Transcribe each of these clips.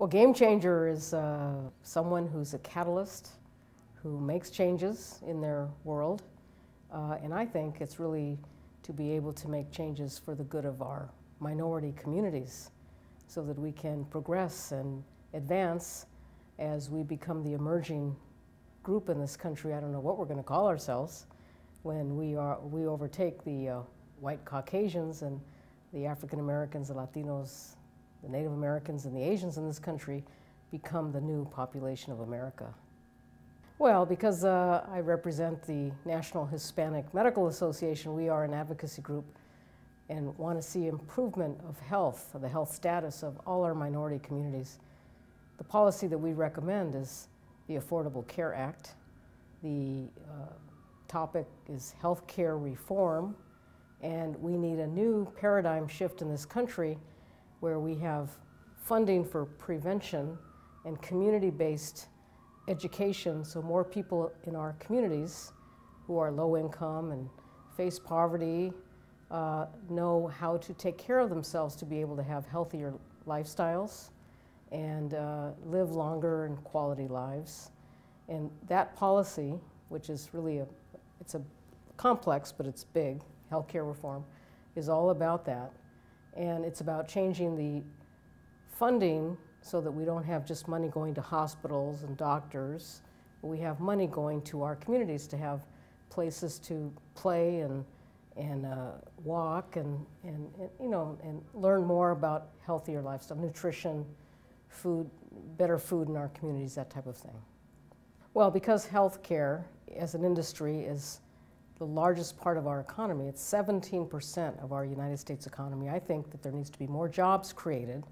Well, game changer is someone who's a catalyst, who makes changes in their world. And I think it's really to be able to make changes for the good of our minority communities so that we can progress and advance as we become the emerging group in this country. I don't know what we're going to call ourselves when we overtake the white Caucasians and the African Americans, the Latinos, the Native Americans, and the Asians in this country become the new population of America. Well, because I represent the National Hispanic Medical Association, we are an advocacy group and want to see improvement of health, of the health status of all our minority communities. The policy that we recommend is the Affordable Care Act. The topic is health care reform, and we need a new paradigm shift in this country where we have funding for prevention and community-based education, so more people in our communities who are low income and face poverty know how to take care of themselves to be able to have healthier lifestyles and live longer and quality lives. And that policy, which is really it's a complex, but it's big, healthcare reform, is all about that. And it's about changing the funding so that we don't have just money going to hospitals and doctors, but we have money going to our communities to have places to play and walk and learn more about healthier lifestyle, nutrition, food, better food in our communities, that type of thing. Well, because healthcare as an industry is the largest part of our economy, it's 17% of our United States economy, I think that there needs to be more jobs created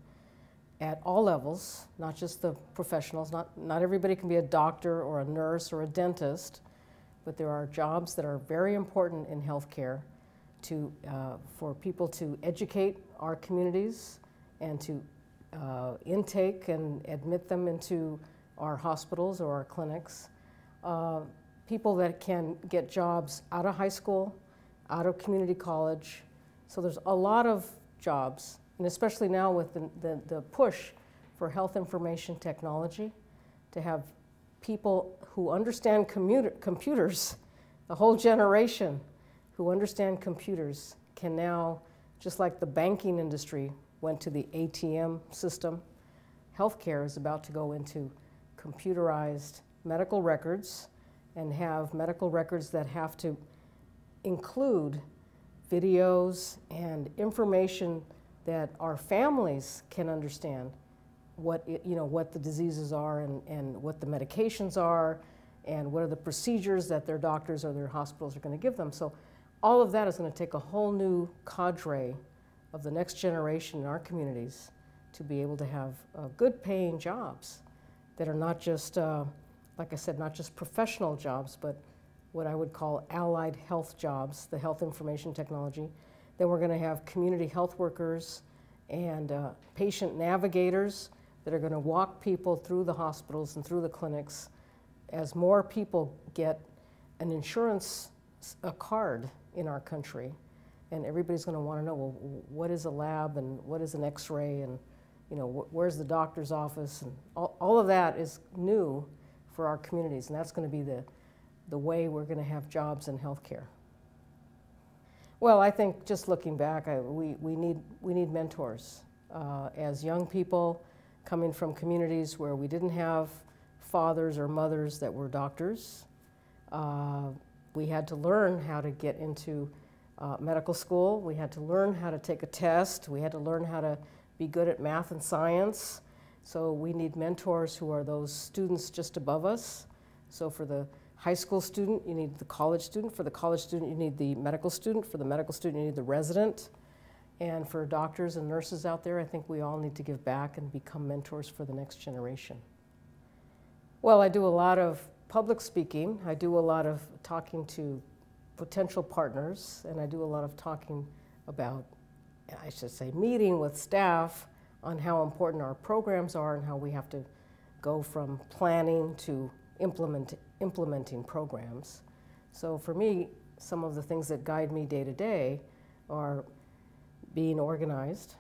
at all levels, not just the professionals. Not everybody can be a doctor or a nurse or a dentist, but there are jobs that are very important in healthcare for people to educate our communities and to intake and admit them into our hospitals or our clinics. People that can get jobs out of high school, out of community college. So there's a lot of jobs, and especially now with the push for health information technology, to have people who understand computers, the whole generation who understand computers can now, just like the banking industry went to the ATM system, healthcare is about to go into computerized medical records and have medical records that have to include videos and information that our families can understand what the diseases are and what the medications are and what are the procedures that their doctors or their hospitals are going to give them. So all of that is going to take a whole new cadre of the next generation in our communities to be able to have good paying jobs that are not just, like I said, not just professional jobs, but what I would call allied health jobs, the health information technology. Then we're going to have community health workers and patient navigators that are going to walk people through the hospitals and through the clinics. As more people get an insurance card in our country, and everybody's going to want to know, well, what is a lab and what is an x-ray and where's the doctor's office, and all of that is new for our communities, and that's going to be the way we're going to have jobs in healthcare. Well, I think just looking back, we need mentors. As young people coming from communities where we didn't have fathers or mothers that were doctors, we had to learn how to get into medical school. We had to learn how to take a test. We had to learn how to be good at math and science. So we need mentors who are those students just above us. So for the high school student, you need the college student. For the college student, you need the medical student. For the medical student, you need the resident. And for doctors and nurses out there, I think we all need to give back and become mentors for the next generation. Well, I do a lot of public speaking. I do a lot of talking to potential partners, and I do a lot of talking about, I should say, meeting with staff on how important our programs are and how we have to go from planning to implementing programs. So for me, some of the things that guide me day to day are being organized,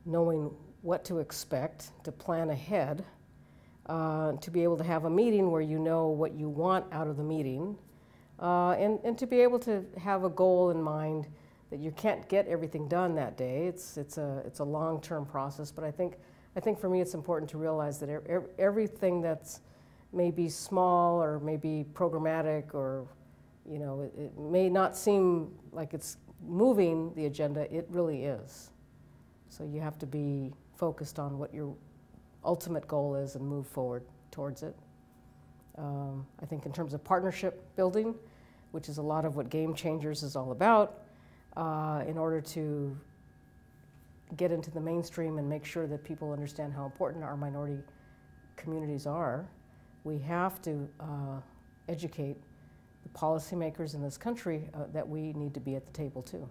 knowing what to expect, to plan ahead, to be able to have a meeting where you know what you want out of the meeting, and to be able to have a goal in mind that you can't get everything done that day. It's a long-term process, but I think for me it's important to realize that everything that's maybe small or maybe programmatic, or it may not seem like it's moving the agenda, it really is. So you have to be focused on what your ultimate goal is and move forward towards it. I think in terms of partnership building, which is a lot of what Game Changers is all about, in order to get into the mainstream and make sure that people understand how important our minority communities are, we have to educate the policymakers in this country that we need to be at the table too.